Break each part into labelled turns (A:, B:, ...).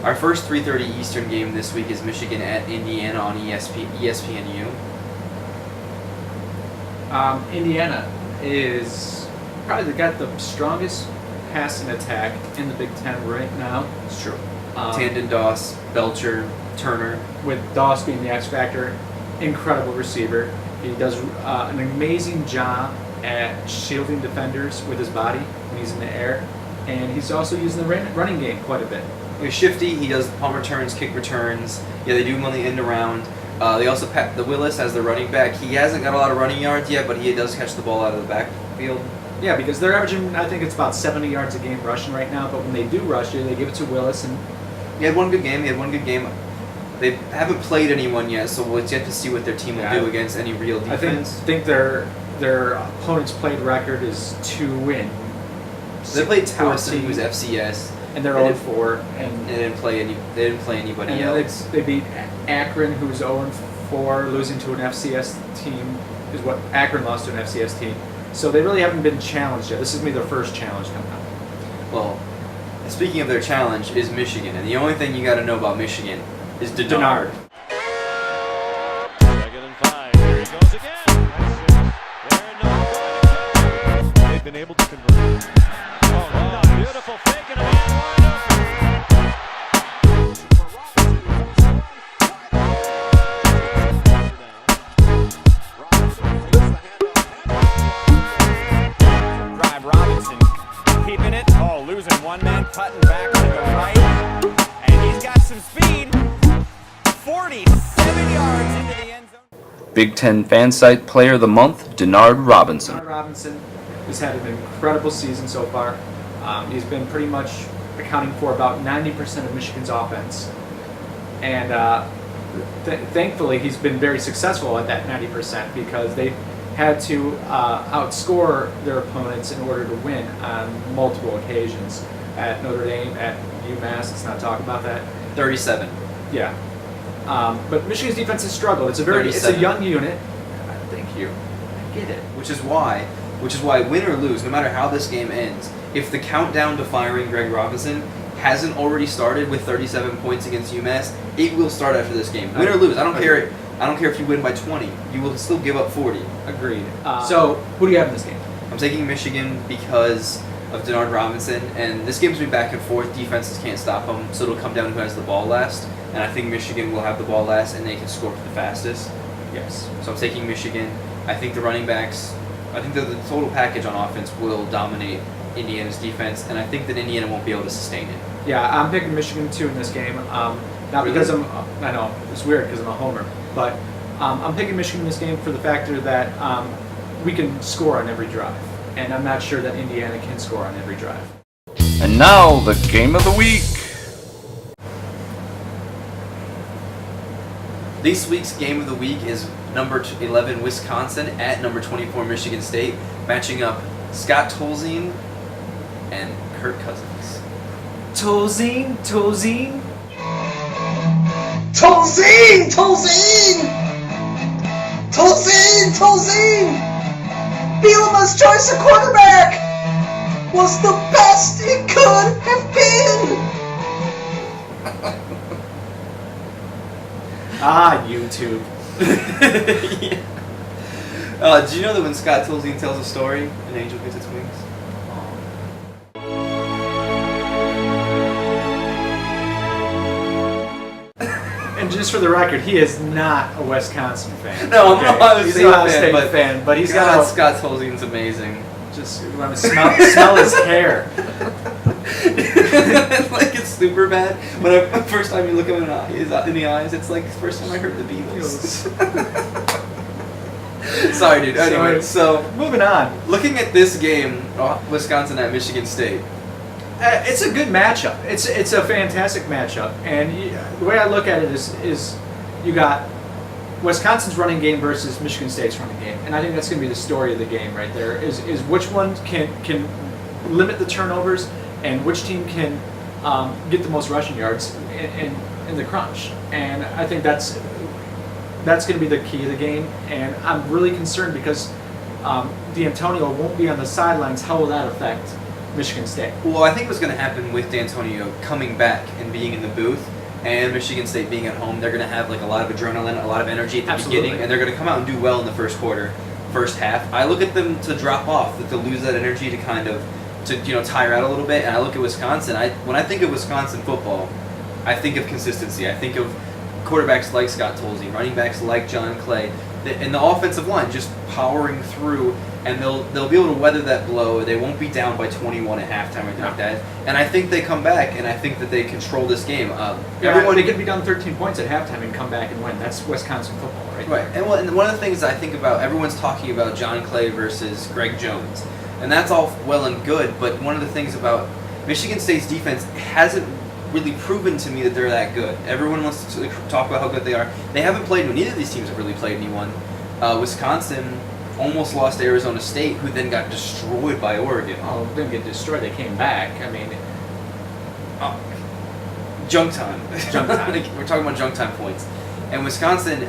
A: Our first 3:30 Eastern game this week is Michigan at Indiana on ESPNU.
B: Indiana is probably got the strongest passing attack in the Big Ten right now.
A: It's true. Tandon, Doss, Belcher, Turner.
B: With Doss being the X factor, incredible receiver. He does an amazing job at shielding defenders with his body when he's in the air, and he's also using the running game quite a bit.
A: He's shifty. He does punt returns, kick returns. Yeah, they do him on the end around. They also the Willis as the running back. He hasn't got a lot of running yards yet, but he does catch the ball out of the backfield.
B: Yeah, because they're averaging, I think it's about 70 yards a game rushing right now, but when they do rush it, they give it to Willis. And
A: he had one good game. They haven't played anyone yet, so we'll yet to see what their team will do against any real defense.
B: I think their opponent's played record is 2-win.
A: So they played Towson, who's FCS,
B: and they're 0-4,
A: and they didn't play anybody else.
B: They beat Akron, who's 0-4, losing to an FCS team. Is what Akron lost to an FCS team. So they really haven't been challenged yet. This is going to be their first challenge coming up.
A: Well, speaking of their challenge is Michigan, and the only thing you got to know about Michigan is Denard.
C: Second and 5. Here he goes again. They've been able to convert. Oh, beautiful fake and a man wide open. Drive Robinson keeping it. Oh, losing one man, cutting back to the right. And he's got some speed. 47 yards into the end zone.
D: Big Ten Fansite Player of the Month, Denard Robinson.
B: Denard Robinson has had an incredible season so far. He's been pretty much accounting for about 90% of Michigan's offense. And thankfully, he's been very successful at that 90% because they had to outscore their opponents in order to win on multiple occasions. At Notre Dame, at UMass, let's not talk about that.
A: 37.
B: Yeah. But Michigan's defense has struggled. It's a young unit. Thank you. I get it.
A: Which is why, win or lose, no matter how this game ends, if the countdown to firing Greg Robinson hasn't already started with 37 points against UMass, it will start after this game. Win or lose, I don't care. I don't care if you win by 20. You will still give up 40.
B: Agreed. So, who do you have in this game?
A: I'm taking Michigan because of Denard Robinson, and this game's been back and forth. Defenses can't stop them, so it'll come down to who has the ball last. And I think Michigan will have the ball last, and they can score the fastest.
B: Yes.
A: So I'm taking Michigan. I think the running backs, I think that the total package on offense will dominate Indiana's defense, and I think that Indiana won't be able to sustain it.
B: Yeah, I'm picking Michigan too in this game. Not because I know it's weird because I'm a homer, but I'm picking Michigan in this game for the factor that we can score on every drive, and I'm not sure that Indiana can score on every drive.
D: And now, the Game of the Week.
A: This week's Game of the Week is number 11 Wisconsin at number 24 Michigan State, matching up Scott Tolzien and Kirk Cousins.
B: Tolzien.
E: Tolzien! Bielema's choice of quarterback was the best it could have been.
B: YouTube.
A: Yeah. Do you know that when Scott Tolzien tells a story, an angel gets its wings?
B: And just for the record, he is not a Wisconsin fan.
A: No, I'm not a
B: He's an Ohio State fan, but he's got
A: Scott Tolzien's amazing.
B: Just want to smell his hair.
A: Like it's super bad. When the first time you look him in the eyes, it's like the first time I heard the Beatles. Sorry, dude. Anyway, so
B: moving on.
A: Looking at this game, Wisconsin at Michigan State.
B: It's a good matchup. It's a fantastic matchup, and the way I look at it is you got Wisconsin's running game versus Michigan State's running game, and I think that's going to be the story of the game right there. Is which one can limit the turnovers and which team can get the most rushing yards in the crunch, and I think that's going to be the key of the game. And I'm really concerned because D'Antonio won't be on the sidelines. How will that affect Michigan State.
A: Well, I think what's going to happen with D'Antonio coming back and being in the booth and Michigan State being at home, they're going to have like a lot of adrenaline, a lot of energy at the beginning, and they're going to come out and do well in the first quarter, first half. I look at them to drop off, to lose that energy, to kind of tire out a little bit. And I look at Wisconsin. When I think of Wisconsin football, I think of consistency. I think of quarterbacks like Scott Tolzien, running backs like John Clay, and the offensive line just powering through, and they'll be able to weather that blow. They won't be down by 21 at halftime or anything like that. And I think they come back, and I think that they control this game.
B: They could be down 13 points at halftime and come back and win. That's Wisconsin football, right?
A: Right. And one of the things I think about, everyone's talking about John Clay versus Greg Jones, and that's all well and good. But one of the things about Michigan State's defense hasn't really proven to me that they're that good. Everyone wants to talk about how good they are. They haven't played. Neither of these teams have really played anyone. Wisconsin almost lost to Arizona State, who then got destroyed by Oregon.
B: Oh, they didn't get destroyed. They came back. I mean,
A: junk time.
B: Junk time.
A: We're talking about junk time points. And Wisconsin,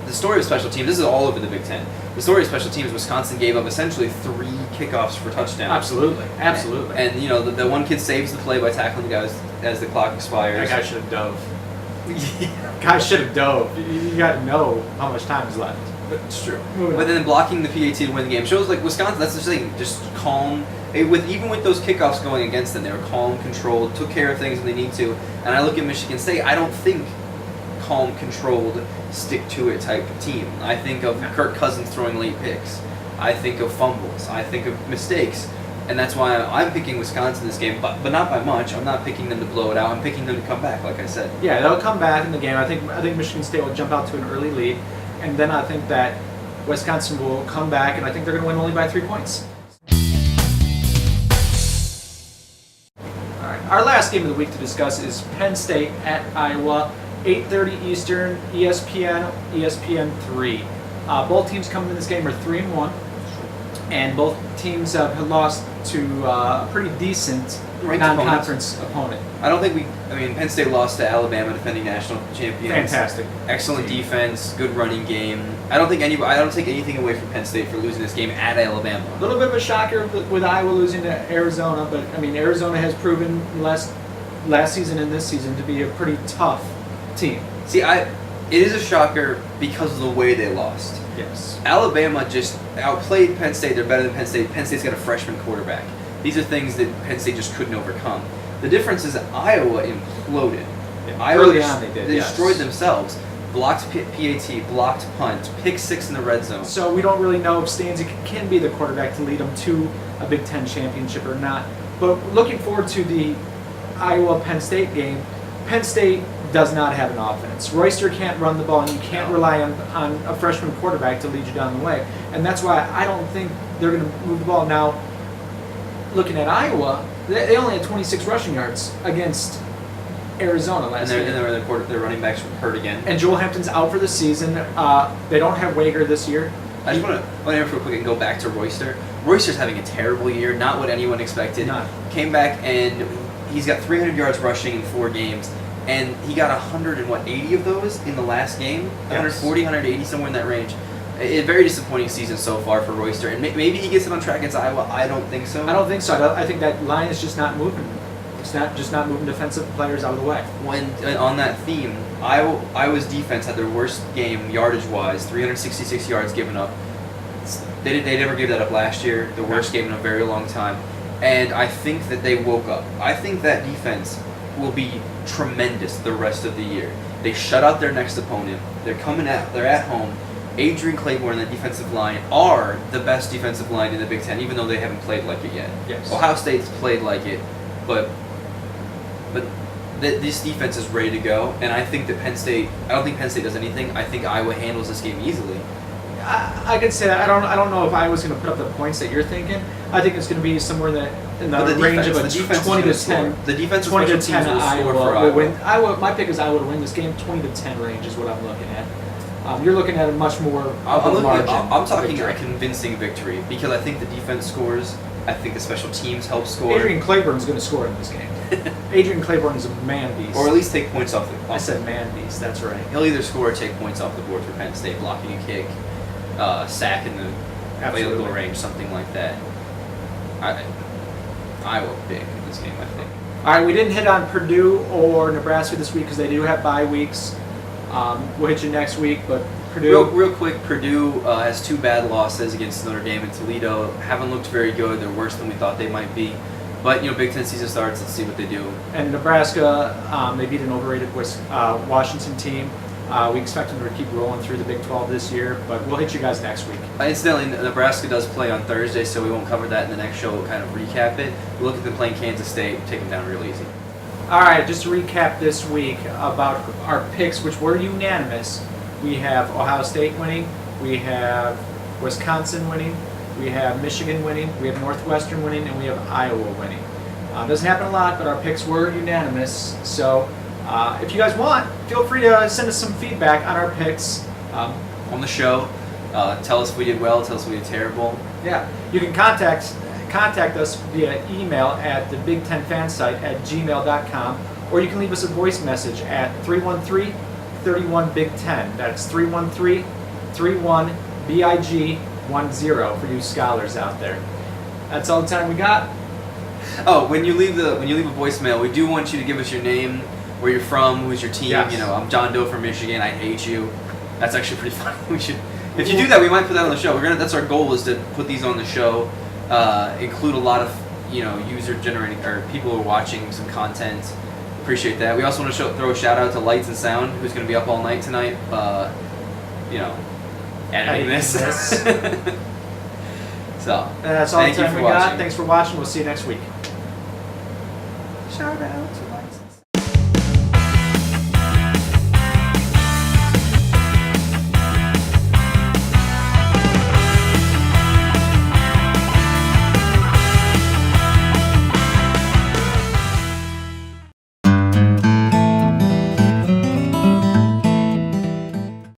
A: the story of special teams, this is all over the Big Ten. The story of special teams, Wisconsin gave up essentially 3 kickoffs for touchdowns.
B: Absolutely.
A: And the one kid saves the play by tackling the guy as the clock expires.
B: That guy should have dove. Guy should have dove. You got to know how much time is left.
A: But it's true. But then blocking the PAT to win the game shows like Wisconsin. That's the thing. Just calm. Even with those kickoffs going against them, they were calm, controlled, took care of things when they need to. And I look at Michigan State. I don't think calm, controlled, stick to it type of team. I think of Kirk Cousins throwing late picks. I think of fumbles. I think of mistakes. And that's why I'm picking Wisconsin this game, but not by much. I'm not picking them to blow it out. I'm picking them to come back, like I said.
B: Yeah, they'll come back in the game. I think Michigan State will jump out to an early lead, and then I think that Wisconsin will come back, and I think they're going to win only by 3 points. All right, our last game of the week to discuss is Penn State at Iowa, 8:30 Eastern, ESPN 3. Both teams coming in this game are 3-1. And both teams have lost to a pretty decent non-conference opponent.
A: I don't think Penn State lost to Alabama, defending national champions.
B: Fantastic.
A: Excellent defense, good running game. I don't take anything away from Penn State for losing this game at Alabama.
B: A little bit of a shocker with Iowa losing to Arizona, but Arizona has proven last season and this season to be a pretty tough team.
A: See, it is a shocker because of the way they lost.
B: Yes.
A: Alabama just outplayed Penn State. They're better than Penn State. Penn State's got a freshman quarterback. These are things that Penn State just couldn't overcome. The difference is that Iowa imploded.
B: Yeah. Early on they did.
A: They destroyed themselves. Blocked PAT, blocked punt, pick 6 in the red zone.
B: So we don't really know if Stanzik can be the quarterback to lead them to a Big Ten championship or not. But looking forward to the Iowa-Penn State game, Penn State does not have an offense. Royster can't run the ball, and you can't rely on a freshman quarterback to lead you down the way. And that's why I don't think they're going to move the ball. Now, looking at Iowa, they only had 26 rushing yards against Arizona last year.
A: And their running backs were hurt again.
B: And Joel Hampton's out for the season. They don't have Wager this year.
A: I just want to real quick and go back to Royster. Royster's having a terrible year, not what anyone expected.
B: None.
A: Came back and he's got 300 yards rushing in 4 games. And he got 180 of those in the last game. 140, 180, somewhere in that range. A very disappointing season so far for Royster. And maybe he gets it on track against Iowa. I don't think so.
B: I don't think so. I think that line is just not moving. It's not moving defensive players out of the way.
A: When on that theme, Iowa's defense had their worst game yardage-wise, 366 yards given up. They never gave that up last year. The worst game in a very long time. And I think that they woke up. I think that defense will be tremendous the rest of the year. They shut out their next opponent. They're at home. Adrian Claiborne and the defensive line are the best defensive line in the Big Ten, even though they haven't played like it yet.
B: Yes.
A: Ohio State's played like it, but this defense is ready to go. And I think that I don't think Penn State does anything. I think Iowa handles this game easily.
B: I could say that. I don't know if Iowa's going to put up the points that you're thinking. I think it's going to be somewhere in the range of a 20 to 10.
A: The defense
B: 20 to 10
A: Iowa
B: will win. My pick is Iowa to win this game. 20 to 10 range is what I'm looking at. You're looking at a much more margin.
A: I'm talking
B: victory.
A: a convincing victory because I think the defense scores. I think the special teams help score.
B: Adrian Claiborne's going to score in this game. Adrian Claiborne is a man beast.
A: Or at least take points off the.
B: I said man beast. That's right.
A: He'll either score or take points off the board for Penn State, blocking a kick, sack in the field goal range, something like that. Iowa big in this game, I think.
B: All right, we didn't hit on Purdue or Nebraska this week because they do have bye weeks. We'll hit you next week, but Purdue.
A: Real quick, Purdue has 2 bad losses against Notre Dame and Toledo. Haven't looked very good. They're worse than we thought they might be. But, Big Ten season starts. Let's see what they do.
B: And Nebraska, they beat an overrated Washington team. We expect them to keep rolling through the Big 12 this year, but we'll hit you guys next week.
A: Incidentally, Nebraska does play on Thursday, so we won't cover that in the next show. We'll kind of recap it. We'll look at them playing Kansas State, take them down real easy.
B: All right, just to recap this week about our picks, which were unanimous. We have Ohio State winning, we have Wisconsin winning, we have Michigan winning, we have Northwestern winning, and we have Iowa winning. Doesn't happen a lot, but our picks were unanimous. So if you guys want, feel free to send us some feedback on our picks.
A: On the show, tell us if we did well, tell us if we did terrible.
B: Yeah, you can contact us via email at the bigtenfansite@gmail.com, or you can leave us a voice message at 313-31-BIG10. That's 313-31-BIG10 for you scholars out there. That's all the time we got.
A: Oh, when you leave a voicemail, we do want you to give us your name, where you're from, who's your team.
B: Yes.
A: I'm John Doe from Michigan. I hate you. That's actually pretty funny. We should, if you do that, we might put that on the show. That's our goal, is to put these on the show. Include a lot of user generating or people who are watching some content. Appreciate that. We also want to throw a shout out to Lights and Sound, who's going to be up all night tonight. Editing this. So
B: that's all the
A: thank you
B: time
A: for
B: we got.
A: watching.
B: Thanks for watching. We'll see you next week.
A: Shout out to Lights.